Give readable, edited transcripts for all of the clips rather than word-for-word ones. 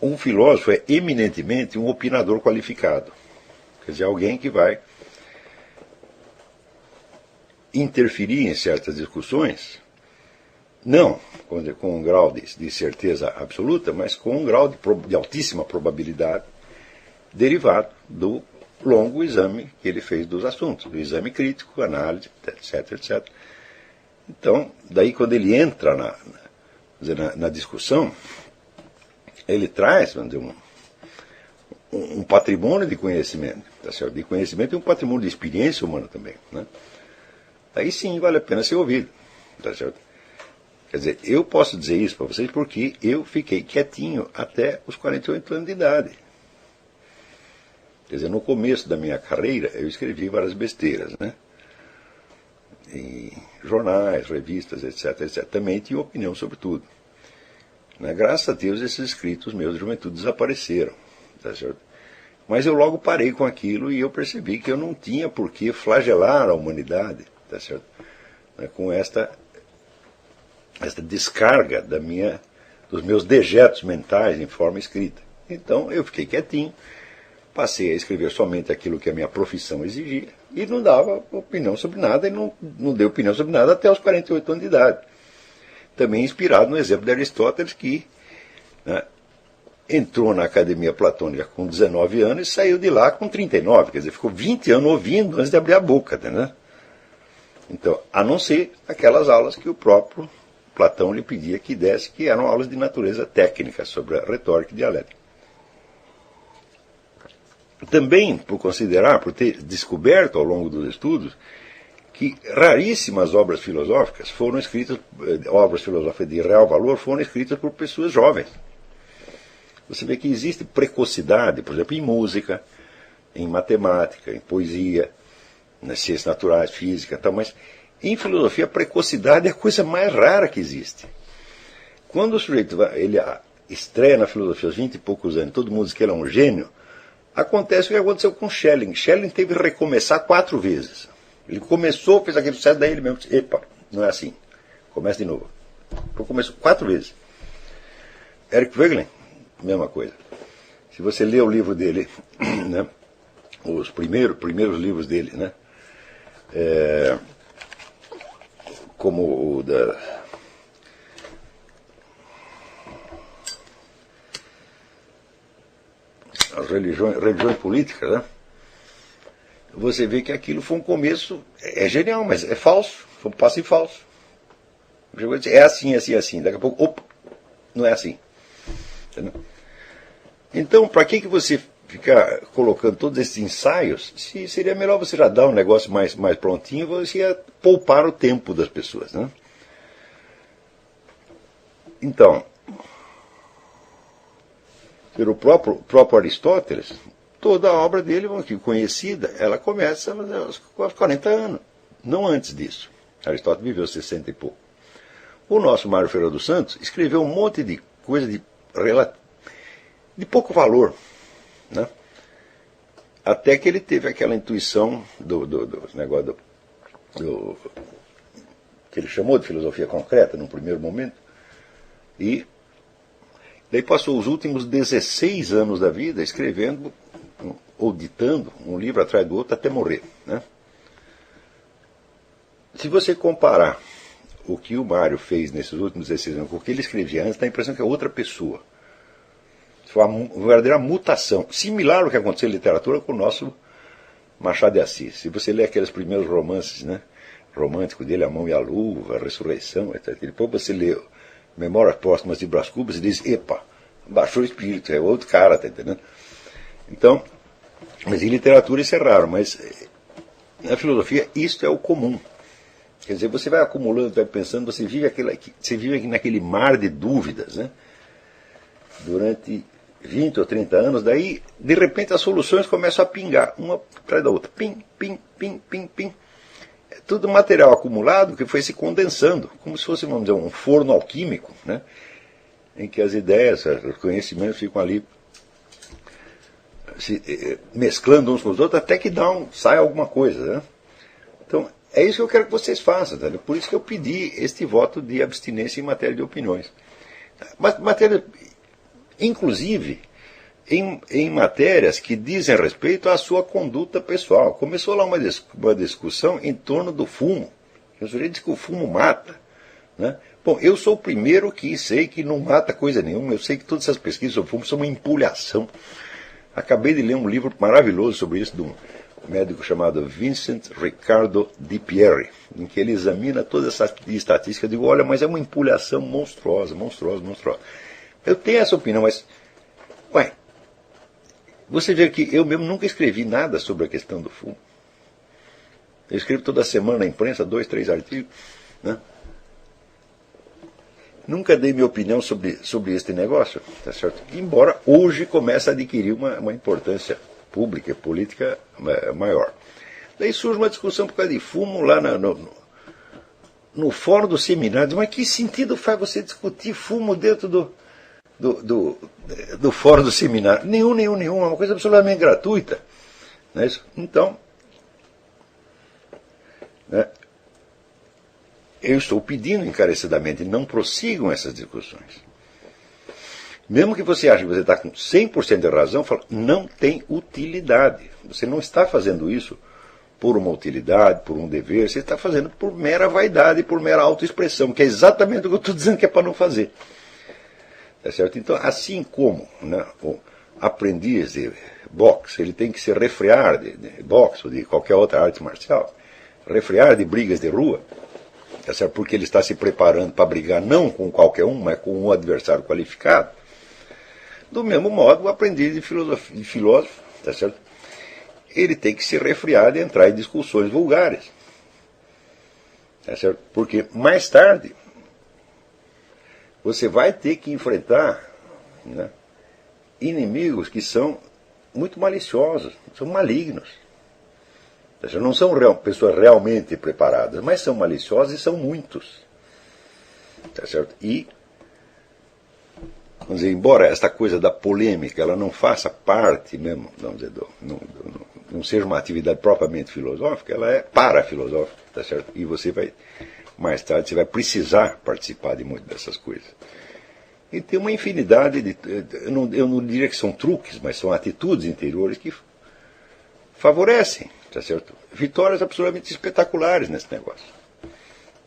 um filósofo é eminentemente um opinador qualificado. Quer dizer, alguém que vai interferir em certas discussões, não com um grau de certeza absoluta, mas com um grau de altíssima probabilidade, derivado do longo exame que ele fez dos assuntos, do exame crítico, análise, etc, etc. Então, daí quando ele entra na discussão, ele traz, vamos dizer, um patrimônio de conhecimento, tá certo? De conhecimento e um patrimônio de experiência humana também, né? Aí sim vale a pena ser ouvido, tá certo? Quer dizer, eu posso dizer isso para vocês porque eu fiquei quietinho até os 48 anos de idade. Quer dizer, no começo da minha carreira eu escrevi várias besteiras, né? Em jornais, revistas, etc, etc. Também tinha opinião sobre tudo. Né? Graças a Deus esses escritos meus de juventude desapareceram, tá certo? Mas eu logo parei com aquilo e eu percebi que eu não tinha por que flagelar a humanidade, tá certo? Né? Com esta descarga dos meus dejetos mentais em forma escrita. Então eu fiquei quietinho, passei a escrever somente aquilo que a minha profissão exigia e não dava opinião sobre nada e não dei opinião sobre nada até os 48 anos de idade. Também inspirado no exemplo de Aristóteles, que, né, entrou na Academia Platônica com 19 anos e saiu de lá com 39, quer dizer, ficou 20 anos ouvindo antes de abrir a boca, né? Então, a não ser aquelas aulas que o próprio Platão lhe pedia que desse, que eram aulas de natureza técnica sobre a retórica e dialética. Também por ter descoberto ao longo dos estudos que raríssimas obras filosóficas foram escritas, obras filosóficas de real valor, foram escritas por pessoas jovens. Você vê que existe precocidade, por exemplo, em música, em matemática, em poesia, nas ciências naturais, física, tal, mas em filosofia a precocidade é a coisa mais rara que existe. Quando o sujeito ele estreia na filosofia aos 20 e poucos anos, todo mundo diz que ele é um gênio, acontece o que aconteceu com Schelling. Schelling teve que recomeçar 4 vezes. Ele começou, fez aquele sucesso, daí ele mesmo disse, epa, não é assim. Começa de novo. Começou 4 vezes. Eric Wegelin, mesma coisa. Se você lê o livro dele, né, os primeiros livros dele, né, como o da... as religiões políticas, né? Você vê que aquilo foi um começo, é genial, mas é falso, foi um passo em falso. É assim, assim, assim. Daqui a pouco, opa, não é assim. Entendeu? Então, para que você ficar colocando todos esses ensaios, se seria melhor você já dar um negócio mais prontinho, você ia poupar o tempo das pessoas, né? Então, pelo próprio Aristóteles, toda a obra dele, conhecida, ela começa aos 40 anos, não antes disso. Aristóteles viveu 60 e pouco. O nosso Mário Ferreira dos Santos escreveu um monte de coisa de pouco valor, né? Até que ele teve aquela intuição do negócio que ele chamou de filosofia concreta, num primeiro momento, e daí passou os últimos 16 anos da vida escrevendo ou ditando um livro atrás do outro até morrer, né? Se você comparar o que o Mário fez nesses últimos 16 anos com o que ele escrevia antes, dá a impressão que é outra pessoa. Foi uma verdadeira mutação, similar ao que aconteceu em literatura com o nosso Machado de Assis. Se você lê aqueles primeiros romances, né, românticos dele, A Mão e a Luva, A Ressurreição, etc. Depois você lê Memórias Póstumas de Brás Cubas e diz, epa, baixou o espírito, é outro cara, tá entendendo? Então, mas em literatura isso é raro, mas na filosofia isso é o comum. Quer dizer, você vai acumulando, vai pensando, você vive naquele mar de dúvidas, né? Durante 20 ou 30 anos, daí, de repente, as soluções começam a pingar, uma atrás da outra. Pim, pim, pim, pim, pim. É tudo material acumulado que foi se condensando, como se fosse, vamos dizer, um forno alquímico, né? Em que as ideias, os conhecimentos ficam ali se mesclando uns com os outros, até que sai alguma coisa, né? Então, é isso que eu quero que vocês façam, tá? Por isso que eu pedi este voto de abstinência em matéria de opiniões. Mas matéria inclusive em matérias que dizem respeito à sua conduta pessoal. Começou lá uma discussão em torno do fumo. O sujeito diz que o fumo mata, né? Bom, eu sou o primeiro que sei que não mata coisa nenhuma. Eu sei que todas essas pesquisas sobre fumo são uma empulhação. Acabei de ler um livro maravilhoso sobre isso de um médico chamado Vincent Riccardo Di Pieri, em que ele examina toda essa estatística. Eu digo, olha, mas é uma empulhação monstruosa, monstruosa, monstruosa. Eu tenho essa opinião, mas... Ué, você vê que eu mesmo nunca escrevi nada sobre a questão do fumo. Eu escrevo toda semana na imprensa, 2, 3 artigos, né? Nunca dei minha opinião sobre este negócio, tá certo? Embora hoje comece a adquirir uma importância pública e política maior. Daí surge uma discussão por causa de fumo lá no fórum do seminário. Mas que sentido faz você discutir fumo dentro do fórum do seminário? Nenhum. É uma coisa absolutamente gratuita. Não é isso? Então, né, eu estou pedindo encarecidamente, não prossigam essas discussões. Mesmo que você ache que você está com 100% de razão, fala, não tem utilidade. Você não está fazendo isso por uma utilidade, por um dever, você está fazendo por mera vaidade, por mera autoexpressão, que é exatamente o que eu estou dizendo que é para não fazer. Tá certo? Então, assim como, né, o aprendiz de boxe, ele tem que se refrear de boxe ou de qualquer outra arte marcial, refrear de brigas de rua, tá certo? Porque ele está se preparando para brigar não com qualquer um, mas com um adversário qualificado. Do mesmo modo, o aprendiz de filósofo, tá certo? Ele tem que se refrear de entrar em discussões vulgares. Tá certo? Porque mais tarde você vai ter que enfrentar, né, inimigos que são muito maliciosos, são malignos. Tá certo? Não são pessoas realmente preparadas, mas são maliciosas e são muitos. Tá certo? E, vamos dizer, embora esta coisa da polêmica ela não faça parte mesmo, vamos dizer, não seja uma atividade propriamente filosófica, ela é parafilosófica, tá certo? E você vai, mais tarde, você vai precisar participar de muitas dessas coisas. E tem uma infinidade de... Eu não diria que são truques, mas são atitudes interiores que favorecem, tá certo? Vitórias absolutamente espetaculares nesse negócio.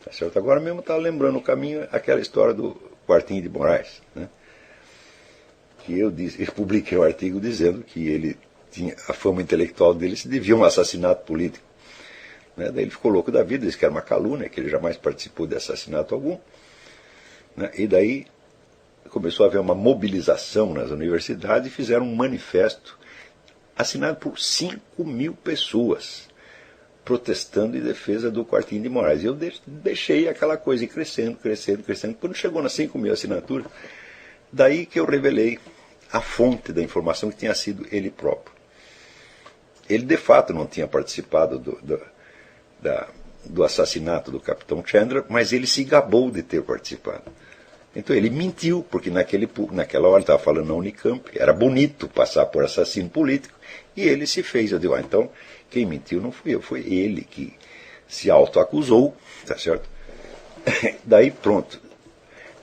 Tá certo? Agora mesmo estava lembrando no caminho aquela história do Quartinho de Moraes, né? Que eu publiquei um artigo dizendo que ele tinha a fama intelectual dele se devia a um assassinato político. Né? Daí ele ficou louco da vida, disse que era uma calúnia, que ele jamais participou de assassinato algum. Né? E daí começou a haver uma mobilização nas universidades e fizeram um manifesto assinado por 5.000 pessoas, protestando em defesa do Quartinho de Moraes. E eu deixei aquela coisa ir crescendo. Quando chegou nas 5.000 assinaturas, daí que eu revelei a fonte da informação, que tinha sido ele próprio. Ele, de fato, não tinha participado do assassinato do Capitão Chandler, mas ele se gabou de ter participado. Então ele mentiu, porque naquela hora ele estava falando na Unicamp, era bonito passar por assassino político, e ele se fez. Eu digo, então, quem mentiu não fui eu, foi ele que se autoacusou, tá certo? Daí pronto.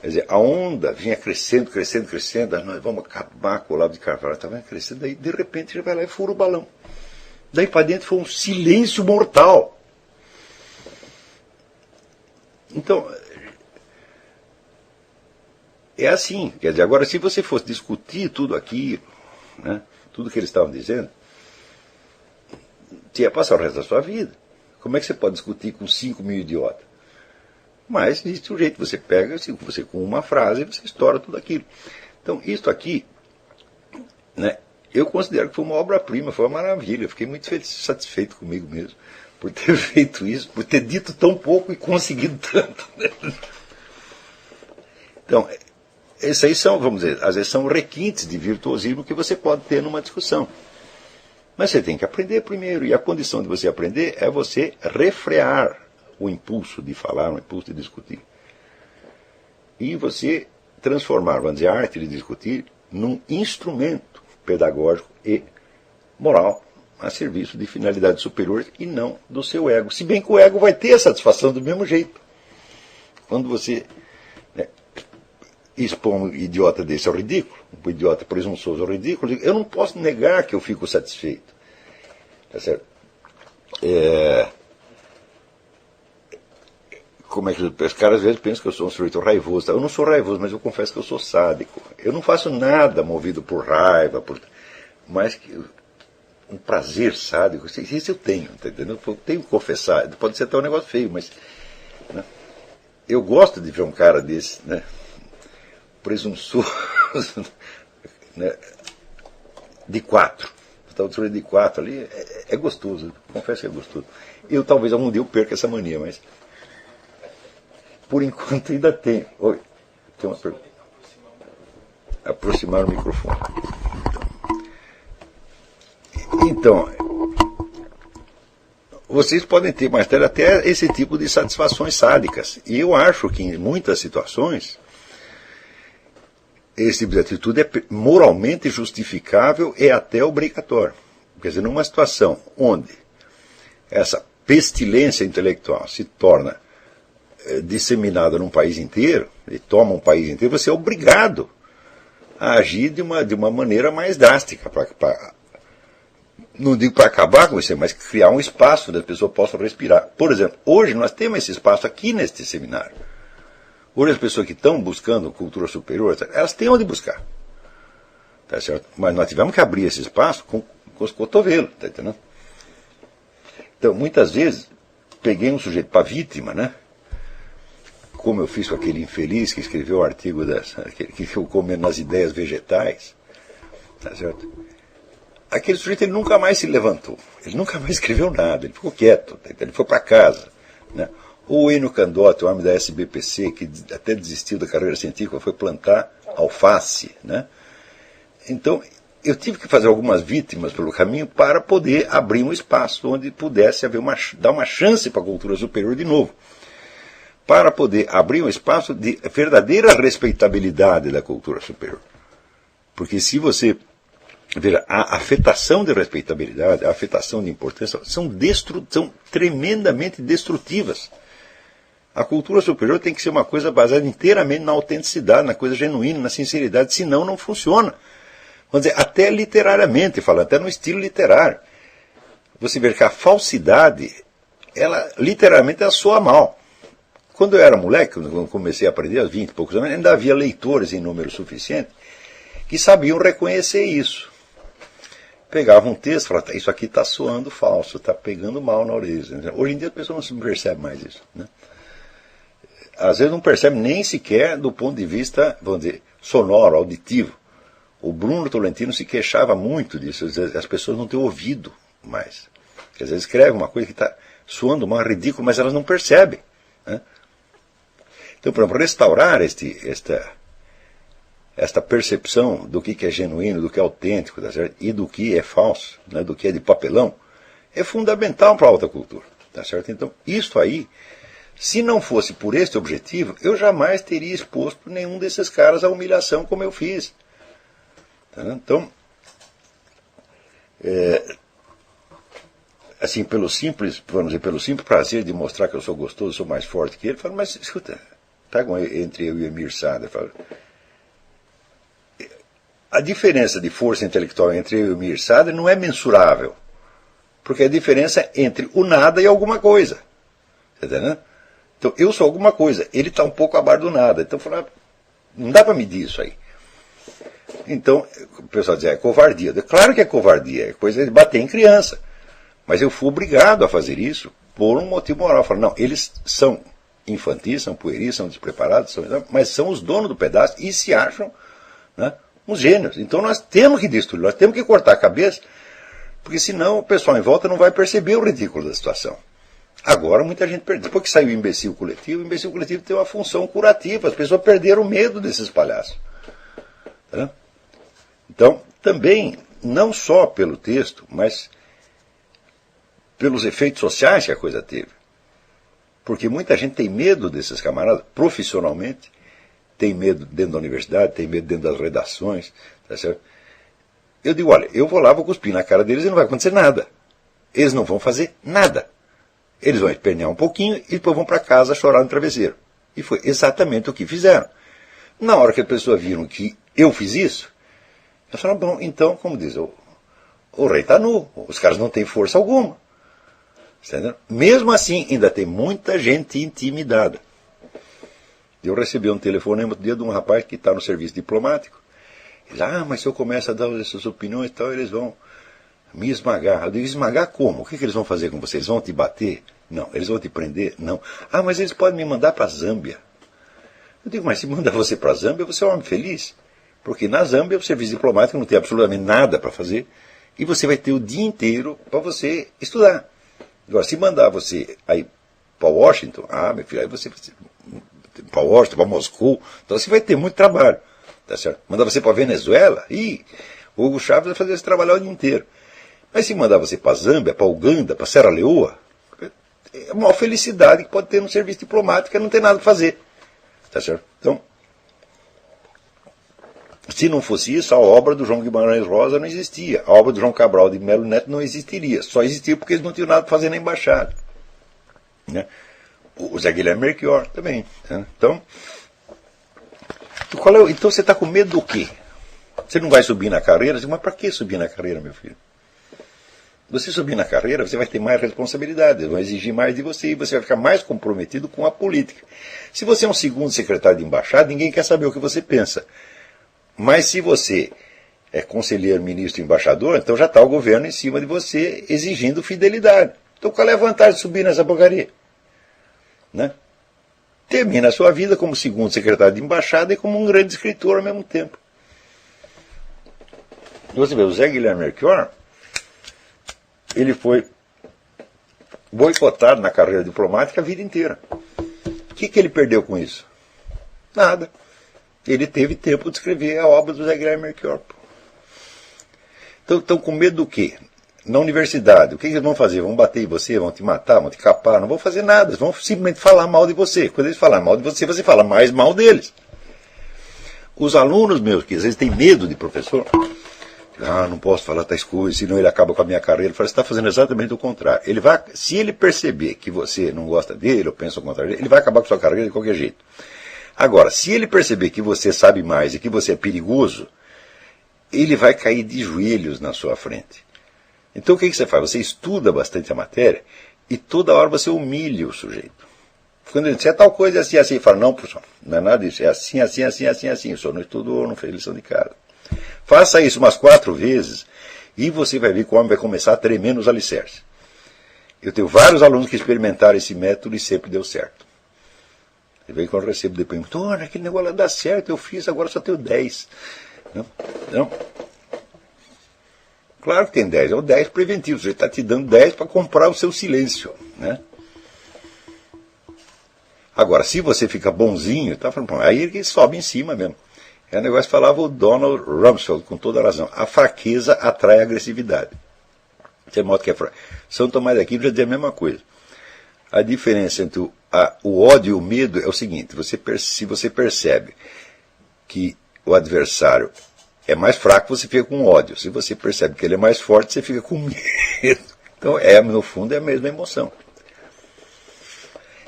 Quer dizer, a onda vinha crescendo, nós vamos acabar com o Olavo de Carvalho, estava crescendo, daí de repente ele vai lá e fura o balão. Daí para dentro foi um silêncio mortal. Então, é assim, quer dizer, agora se você fosse discutir tudo aquilo, né, tudo que eles estavam dizendo, você ia passar o resto da sua vida. Como é que você pode discutir com 5.000 idiotas? Mas existe um jeito, você pega, você com uma frase, você estoura tudo aquilo. Então, isso aqui, né, eu considero que foi uma obra-prima, foi uma maravilha. Eu fiquei muito satisfeito comigo mesmo, por ter feito isso, por ter dito tão pouco e conseguido tanto. Né? Então, esses aí são, vamos dizer, às vezes são requintes de virtuosismo que você pode ter numa discussão. Mas você tem que aprender primeiro, e a condição de você aprender é você refrear o impulso de falar, o impulso de discutir. E você transformar, vamos dizer, a arte de discutir num instrumento pedagógico e moral a serviço de finalidades superiores e não do seu ego. Se bem que o ego vai ter a satisfação do mesmo jeito. Quando você expor um idiota desse ao ridículo, um idiota presunçoso ao ridículo, eu não posso negar que eu fico satisfeito. Tá certo? Como é que os caras às vezes pensam que eu sou um sujeito raivoso? Tá? Eu não sou raivoso, mas eu confesso que eu sou sádico. Eu não faço nada movido por raiva, mas que um prazer sádico, isso eu tenho, tá entendendo? Eu tenho que confessar, pode ser até um negócio feio, mas né, eu gosto de ver um cara desse, né, presunçoso, né, de 4. O sujeito de 4 ali é gostoso, confesso que é gostoso. Eu talvez algum dia eu perca essa mania, mas por enquanto ainda tenho. Oi, tem uma pergunta. Aproximar o microfone. Então, vocês podem ter mais tarde até esse tipo de satisfações sádicas. E eu acho que em muitas situações esse tipo de atitude é moralmente justificável e até obrigatório. Quer dizer, numa situação onde essa pestilência intelectual se torna disseminada num país inteiro, e toma um país inteiro, você é obrigado a agir de uma maneira mais drástica, não digo para acabar com isso, mas criar um espaço onde as pessoas possam respirar. Por exemplo, hoje nós temos esse espaço aqui neste seminário. Hoje as pessoas que estão buscando cultura superior, elas têm onde buscar. Tá certo? Mas nós tivemos que abrir esse espaço com os cotovelos, tá entendendo? Então, muitas vezes, peguei um sujeito para vítima, né? Como eu fiz com aquele infeliz que escreveu o artigo que ficou comendo nas ideias vegetais, tá certo? Aquele sujeito ele nunca mais se levantou, ele nunca mais escreveu nada, ele ficou quieto, tá entendendo? Ele foi para casa, né? O Enio Candotti, o homem da SBPC, que até desistiu da carreira científica, foi plantar alface, né? Então, eu tive que fazer algumas vítimas pelo caminho para poder abrir um espaço onde pudesse haver dar uma chance para a cultura superior de novo. Para poder abrir um espaço de verdadeira respeitabilidade da cultura superior. Porque se você... Veja, a afetação de respeitabilidade, a afetação de importância, são tremendamente destrutivas. A cultura superior tem que ser uma coisa baseada inteiramente na autenticidade, na coisa genuína, na sinceridade, senão não funciona. Vamos dizer, até literariamente, falando, até no estilo literário. Você vê que a falsidade, ela literalmente ela soa mal. Quando eu era moleque, quando eu comecei a aprender, aos 20 e poucos anos, ainda havia leitores em número suficiente que sabiam reconhecer isso. Pegavam um texto e falavam, isso aqui está soando falso, está pegando mal na orelha. Hoje em dia a pessoa não se percebe mais isso, né? Às vezes não percebe nem sequer do ponto de vista, vamos dizer, sonoro, auditivo. O Bruno Tolentino se queixava muito disso, as pessoas não têm ouvido mais. Quer dizer, escreve uma coisa que está soando mal, ridículo, mas elas não percebem, né? Então, por exemplo, restaurar esta percepção do que é genuíno, do que é autêntico, tá certo? E do que é falso, né? Do que é de papelão, é fundamental para a alta cultura. Tá certo? Então, isso aí, se não fosse por este objetivo, eu jamais teria exposto nenhum desses caras à humilhação como eu fiz. Tá? Então, assim, pelo simples prazer de mostrar que eu sou gostoso, sou mais forte que ele, eu falo, mas escuta, pega entre eu e o Emir Sader, falo, a diferença de força intelectual entre eu e o Emir Sader não é mensurável, porque é a diferença entre o nada e alguma coisa. Tá entendendo? Então, eu sou alguma coisa, ele está um pouco abaixo do nada. Então, eu falo, não dá para medir isso aí. Então, o pessoal diz, é covardia. Claro que é covardia, é coisa de bater em criança. Mas eu fui obrigado a fazer isso por um motivo moral. Eu falo, não, eles são infantis, são pueris, são despreparados, mas são os donos do pedaço e se acham, né, uns gênios. Então nós temos que destruir, nós temos que cortar a cabeça, porque senão o pessoal em volta não vai perceber o ridículo da situação. Agora muita gente perdeu. Depois que saiu o imbecil coletivo tem uma função curativa. As pessoas perderam o medo desses palhaços. Tá? Então, também, não só pelo texto, mas pelos efeitos sociais que a coisa teve. Porque muita gente tem medo desses camaradas, profissionalmente, tem medo dentro da universidade, tem medo dentro das redações, tá certo? Eu digo, olha, eu vou lá, vou cuspir na cara deles e não vai acontecer nada. Eles não vão fazer nada. Eles vão espernear um pouquinho e depois vão para casa chorar no travesseiro. E foi exatamente o que fizeram. Na hora que as pessoas viram que eu fiz isso, elas falaram, bom, então, como diz, o rei está nu, os caras não têm força alguma. Entendeu? Mesmo assim, ainda tem muita gente intimidada. Eu recebi um telefonema outro dia de um rapaz que está no serviço diplomático. Ele, mas se eu começo a dar essas opiniões e tal, eles vão me esmagar. Eu digo, esmagar como? O que eles vão fazer com você? Eles vão te bater? Não. Eles vão te prender? Não. Mas eles podem me mandar para a Zâmbia. Eu digo, mas se mandar você para a Zâmbia, você é um homem feliz. Porque na Zâmbia o serviço diplomático não tem absolutamente nada para fazer e você vai ter o dia inteiro para você estudar. Agora, se mandar você aí para Washington, meu filho, aí você para Washington, para Moscou, então você vai ter muito trabalho. Tá certo? Mandar você para Venezuela, o Hugo Chávez vai fazer esse trabalho o dia inteiro. Mas se mandar você para Zâmbia, para Uganda, para Serra Leoa, é a maior felicidade que pode ter no serviço diplomático, é não ter nada para fazer. Tá certo? Então, se não fosse isso, a obra do João Guimarães Rosa não existia. A obra do João Cabral de Melo Neto não existiria. Só existia porque eles não tinham nada para fazer na embaixada. Né? O Zé Guilherme Melchior também. Né? Então você está com medo do quê? Você não vai subir na carreira? Mas para que subir na carreira, meu filho? Você subir na carreira, você vai ter mais responsabilidades, vão exigir mais de você e você vai ficar mais comprometido com a política. Se você é um segundo secretário de embaixada, ninguém quer saber o que você pensa. Mas se você é conselheiro, ministro, embaixador, então já está o governo em cima de você exigindo fidelidade. Então qual é a vantagem de subir nessa porcaria? Né? Termina a sua vida como segundo secretário de embaixada e como um grande escritor ao mesmo tempo. Você vê, o Zé Guilherme Melchior, ele foi boicotado na carreira diplomática a vida inteira. O que ele perdeu com isso? Nada. Ele teve tempo de escrever a obra do Zé Guilherme Melchior. Então estão com medo do quê? Na universidade, o que eles vão fazer? Vão bater em você, vão te matar, vão te capar, não vão fazer nada, eles vão simplesmente falar mal de você. Quando eles falarem mal de você, você fala mais mal deles. Os alunos meus, que às vezes têm medo de professor, não posso falar tais coisas, senão ele acaba com a minha carreira. Ele fala, você está fazendo exatamente o contrário. Se ele perceber que você não gosta dele, ou pensa o contrário, ele vai acabar com a sua carreira de qualquer jeito. Agora, se ele perceber que você sabe mais e que você é perigoso, ele vai cair de joelhos na sua frente. Então o que você faz? Você estuda bastante a matéria e toda hora você humilha o sujeito. Quando ele disser tal coisa assim, assim, ele fala, não, professor, não é nada disso, é assim, assim, assim, assim, assim, o senhor não estudou, não fez lição de casa. Faça isso umas 4 vezes e você vai ver que o homem vai começar a tremer nos alicerces. Eu tenho vários alunos que experimentaram esse método e sempre deu certo. Você vê que eu recebo depoimento, aquele negócio lá dá certo, eu fiz, agora só tenho 10. Não. Claro que tem 10, é o 10 preventivo, você está te dando 10 para comprar o seu silêncio. Né? Agora, se você fica bonzinho, tá falando, aí ele sobe em cima mesmo. É um negócio que falava o Donald Rumsfeld, com toda a razão. A fraqueza atrai a agressividade. De modo que São Tomás de Aquino já dizia a mesma coisa. A diferença entre o ódio e o medo é o seguinte, se você percebe que o adversário é mais fraco, você fica com ódio. Se você percebe que ele é mais forte, você fica com medo. Então, no fundo, é a mesma emoção.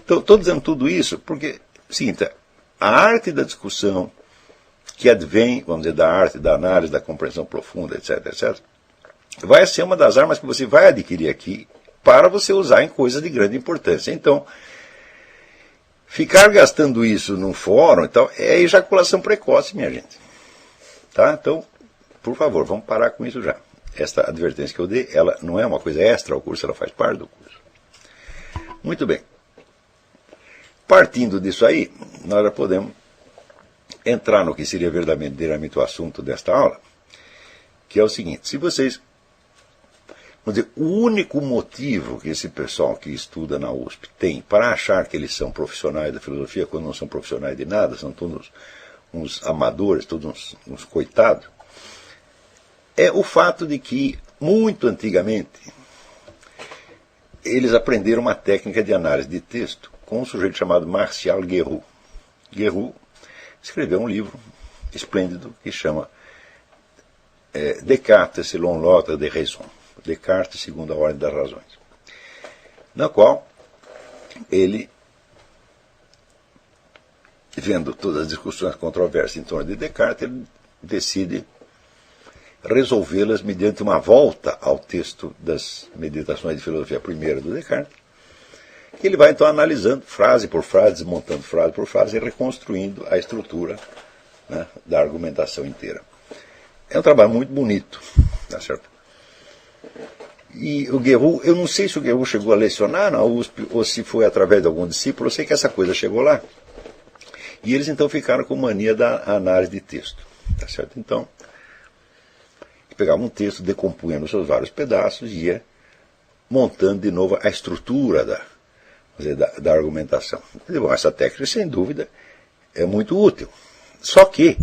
Então, estou dizendo tudo isso porque, seguinte, a arte da discussão, que advém, vamos dizer, da arte, da análise, da compreensão profunda, etc., etc., vai ser uma das armas que você vai adquirir aqui para você usar em coisas de grande importância. Então, ficar gastando isso num fórum então, é ejaculação precoce, minha gente. Tá? Então, por favor, vamos parar com isso já. Esta advertência que eu dei, ela não é uma coisa extra ao curso, ela faz parte do curso. Muito bem. Partindo disso aí, nós já podemos entrar no que seria verdadeiramente o assunto desta aula, que é o seguinte, se vocês... Vamos dizer, o único motivo que esse pessoal que estuda na USP tem para achar que eles são profissionais da filosofia, quando não são profissionais de nada, são todos uns amadores, todos uns coitados, é o fato de que, muito antigamente, eles aprenderam uma técnica de análise de texto com um sujeito chamado Martial Guerroux. Guerroux escreveu um livro esplêndido que chama Descartes selon l'ordre des raisons. Descartes segundo a ordem das razões. Na qual ele vendo todas as discussões controversas em torno de Descartes, ele decide resolvê-las mediante uma volta ao texto das Meditações de Filosofia Primeira do Descartes, que ele vai então analisando frase por frase, desmontando frase por frase e reconstruindo a estrutura, né, da argumentação inteira. É um trabalho muito bonito, tá certo? E o Guerrero, eu não sei se o Guerrero chegou a lecionar na USP ou se foi através de algum discípulo, eu sei que essa coisa chegou lá. E eles então ficaram com mania da análise de texto, tá certo? Então, pegava um texto, decompunha nos seus vários pedaços e ia montando de novo a estrutura da argumentação. Bom, essa técnica, sem dúvida, é muito útil. Só que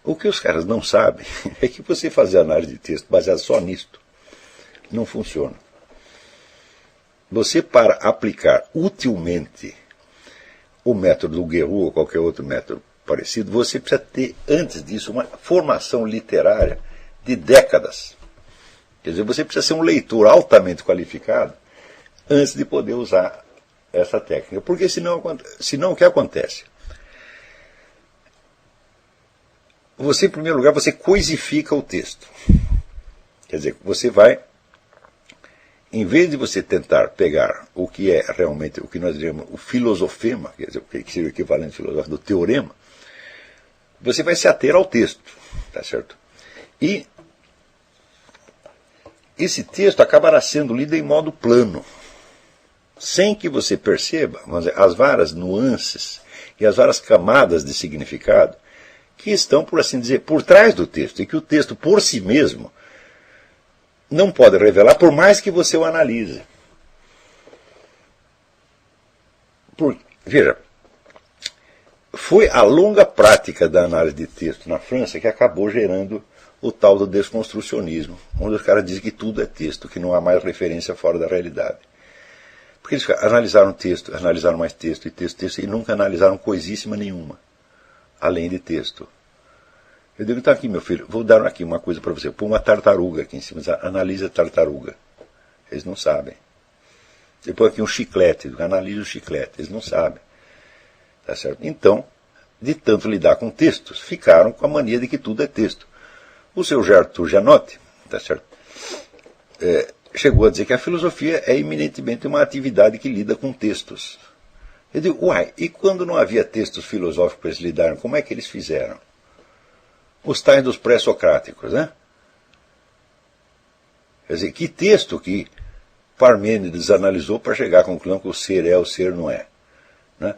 o que os caras não sabem é que você fazer análise de texto baseado só nisto não funciona. Você, para aplicar utilmente o método do Guerrero ou qualquer outro método parecido, você precisa ter, antes disso, uma formação literária de décadas. Quer dizer, você precisa ser um leitor altamente qualificado antes de poder usar essa técnica. Porque senão o que acontece? Você, em primeiro lugar, você coisifica o texto. Quer dizer, você vai, em vez de você tentar pegar o que é realmente, o que nós diríamos o filosofema, quer dizer, o que seria o equivalente filosófico do teorema, você vai se ater ao texto, tá certo? E esse texto acabará sendo lido em modo plano, sem que você perceba, vamos dizer, as várias nuances e as várias camadas de significado que estão, por assim dizer, por trás do texto, e que o texto por si mesmo não pode revelar, por mais que você o analise. Veja, foi a longa prática da análise de texto na França que acabou gerando o tal do desconstrucionismo, onde os caras dizem que tudo é texto, que não há mais referência fora da realidade. Porque eles analisaram texto, analisaram mais texto, e nunca analisaram coisíssima nenhuma, além de texto. Eu digo, então aqui, meu filho, vou dar aqui uma coisa para você. Põe uma tartaruga aqui em cima, analisa a tartaruga. Eles não sabem. Depois aqui um chiclete, analisa o chiclete. Eles não sabem. Tá certo? Então, de tanto lidar com textos, ficaram com a mania de que tudo é texto. O seu Gertrude Janotti, tá certo? Chegou a dizer que a filosofia é eminentemente uma atividade que lida com textos. Eu digo, e quando não havia textos filosóficos para eles lidarem, como é que eles fizeram? Os tais dos pré-socráticos, né? Quer dizer, que texto que Parmênides analisou para chegar à conclusão que o ser é, o ser não é, né?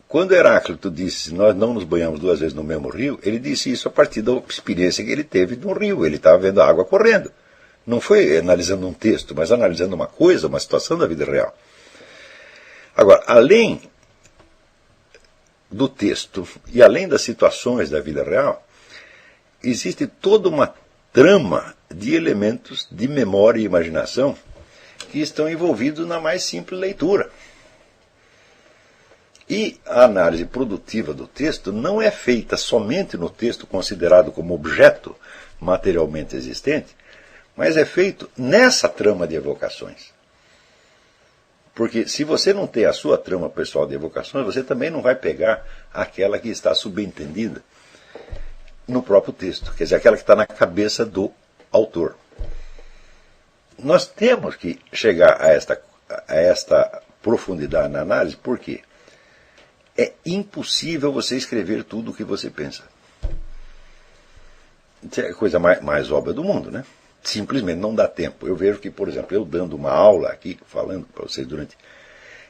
Quando Heráclito disse, nós não nos banhamos duas vezes no mesmo rio, ele disse isso a partir da experiência que ele teve no rio. Ele estava vendo a água correndo. Não foi analisando um texto, mas analisando uma coisa, uma situação da vida real. Agora, além do texto e além das situações da vida real, existe toda uma trama de elementos de memória e imaginação que estão envolvidos na mais simples leitura. E a análise produtiva do texto não é feita somente no texto considerado como objeto materialmente existente, mas é feito nessa trama de evocações. Porque se você não tem a sua trama pessoal de evocações, você também não vai pegar aquela que está subentendida no próprio texto, quer dizer, aquela que está na cabeça do autor. Nós temos que chegar a esta profundidade na análise, por quê? É impossível você escrever tudo o que você pensa. Isso é a coisa mais óbvia do mundo, né? Simplesmente não dá tempo. Eu vejo que, por exemplo, eu dando uma aula aqui, falando para vocês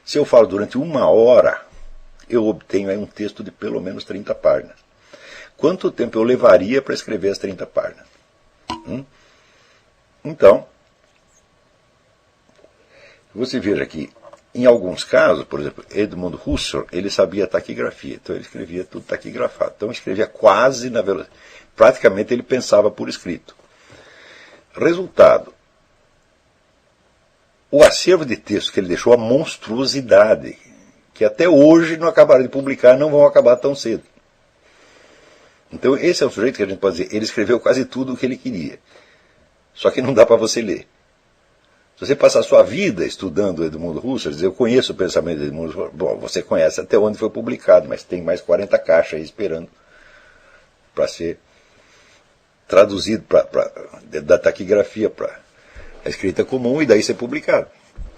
se eu falo durante uma hora, eu obtenho aí um texto de pelo menos 30 páginas. Quanto tempo eu levaria para escrever as 30 páginas? Então, você veja que, em alguns casos, por exemplo, Edmund Husserl, ele sabia taquigrafia, então ele escrevia tudo taquigrafado. Então ele escrevia quase na velocidade. Praticamente ele pensava por escrito. Resultado, o acervo de texto que ele deixou, a monstruosidade, que até hoje não acabaram de publicar, não vão acabar tão cedo. Então esse é o sujeito que a gente pode dizer, ele escreveu quase tudo o que ele queria. Só que não dá para você ler. Se você passar a sua vida estudando Edmundo Husserl, dizer, eu conheço o pensamento de Edmundo Husserl, bom, você conhece até onde foi publicado, mas tem mais 40 caixas aí esperando para ser traduzido da taquigrafia para a escrita comum e daí ser publicado.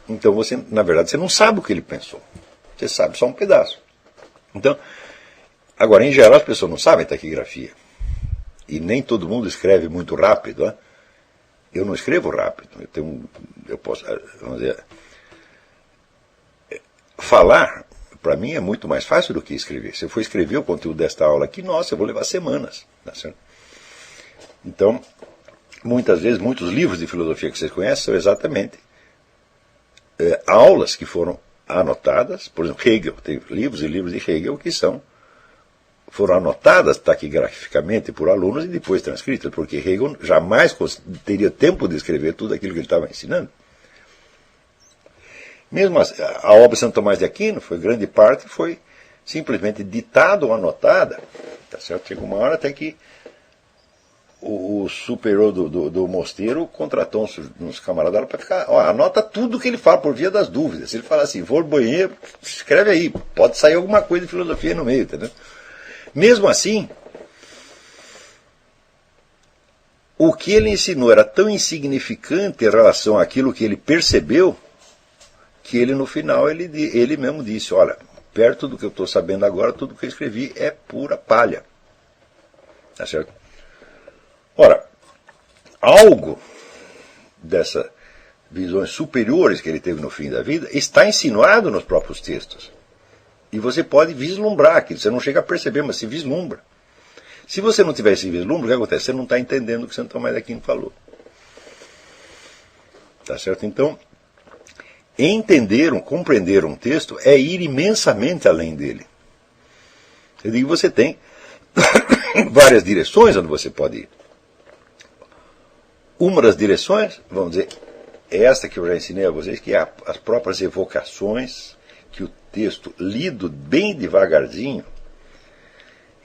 Então, você, na verdade, você não sabe o que ele pensou. Você sabe só um pedaço. Então, agora, em geral, as pessoas não sabem taquigrafia. E nem todo mundo escreve muito rápido, né? Eu não escrevo rápido. Eu posso, vamos dizer, falar, para mim, é muito mais fácil do que escrever. Se eu for escrever o conteúdo desta aula aqui, nossa, eu vou levar semanas. Tá certo? Então, muitas vezes, muitos livros de filosofia que vocês conhecem são exatamente aulas que foram anotadas. Por exemplo, Hegel, tem livros e livros de Hegel que foram anotadas taquigraficamente por alunos e depois transcritas, porque Hegel jamais teria tempo de escrever tudo aquilo que ele estava ensinando. Mesmo a obra de Santo Tomás de Aquino, grande parte foi simplesmente ditada ou anotada. Tá certo? Chegou uma hora até que o superior do mosteiro contratou uns camaradas para ficar, anota tudo que ele fala por via das dúvidas. Se ele falar assim, vou ao banheiro, escreve aí, pode sair alguma coisa de filosofia no meio, entendeu? Mesmo assim, o que ele ensinou era tão insignificante em relação àquilo que ele percebeu, que ele no final ele mesmo disse, olha, perto do que eu estou sabendo agora, tudo que eu escrevi é pura palha. Tá certo? Ora, algo dessas visões superiores que ele teve no fim da vida está insinuado nos próprios textos. E você pode vislumbrar aquilo. Você não chega a perceber, mas se vislumbra. Se você não tiver esse vislumbre, o que acontece? Você não está entendendo o que Santo Tomás de Aquino falou. Tá certo? Então, compreender um texto é ir imensamente além dele. Eu digo que você tem várias direções onde você pode ir. Uma das direções, vamos dizer, é esta que eu já ensinei a vocês, que é as próprias evocações que o texto, lido bem devagarzinho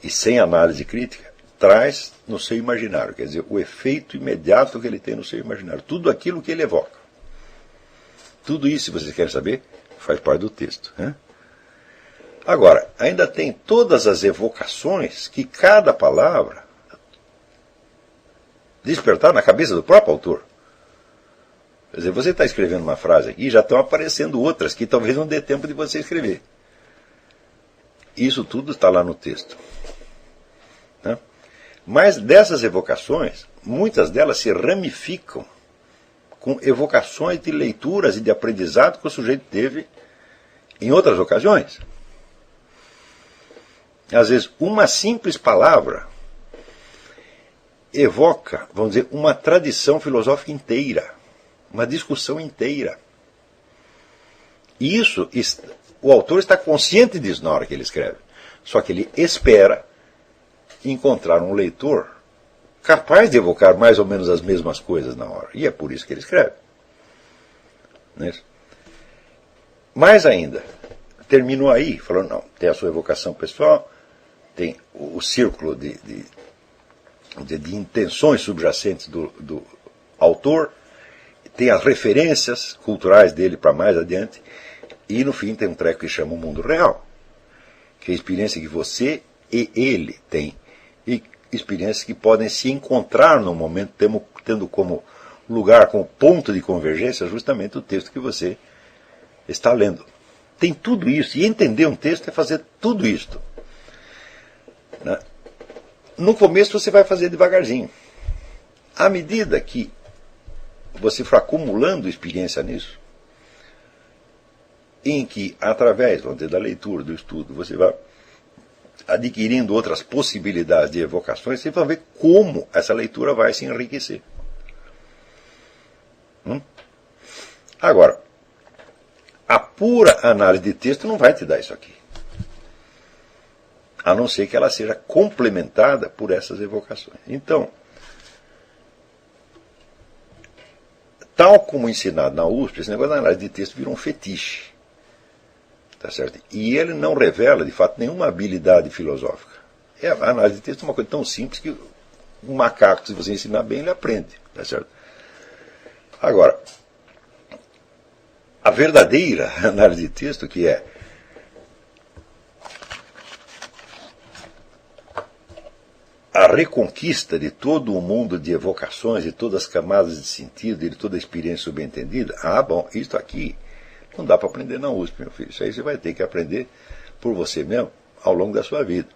e sem análise crítica, traz no seu imaginário. Quer dizer, o efeito imediato que ele tem no seu imaginário. Tudo aquilo que ele evoca. Tudo isso, se vocês querem saber, faz parte do texto. Né? Agora, ainda tem todas as evocações que cada palavra despertar na cabeça do próprio autor. Quer dizer, você está escrevendo uma frase aqui e já estão aparecendo outras que talvez não dê tempo de você escrever. Isso tudo está lá no texto. Né? Mas dessas evocações, muitas delas se ramificam com evocações de leituras e de aprendizado que o sujeito teve em outras ocasiões. Às vezes, uma simples palavra evoca, vamos dizer, uma tradição filosófica inteira, uma discussão inteira. E isso, o autor está consciente disso na hora que ele escreve. Só que ele espera encontrar um leitor capaz de evocar mais ou menos as mesmas coisas na hora. E é por isso que ele escreve. Não é isso? Mais ainda, terminou aí, falando, não, tem a sua evocação pessoal, tem o círculo de intenções subjacentes do autor, tem as referências culturais dele para mais adiante, e no fim tem um treco que chama o mundo real, que é a experiência que você e ele têm, e experiências que podem se encontrar no momento, tendo como lugar, como ponto de convergência, justamente o texto que você está lendo. Tem tudo isso, e entender um texto é fazer tudo isto. Né? No começo você vai fazer devagarzinho. À medida que você for acumulando experiência nisso, em que, através, vamos dizer, da leitura, do estudo, você vai adquirindo outras possibilidades de evocações, você vai ver como essa leitura vai se enriquecer. Agora, a pura análise de texto não vai te dar isso aqui. A não ser que ela seja complementada por essas evocações. Então, tal como ensinado na USP, esse negócio da análise de texto virou um fetiche. Tá certo? E ele não revela, de fato, nenhuma habilidade filosófica. A análise de texto é uma coisa tão simples que um macaco, se você ensinar bem, ele aprende. Tá certo? Agora, a verdadeira análise de texto, que é a reconquista de todo o mundo de evocações, de todas as camadas de sentido, de toda a experiência subentendida. Ah, bom, isso aqui não dá para aprender na USP, meu filho. Isso aí você vai ter que aprender por você mesmo ao longo da sua vida.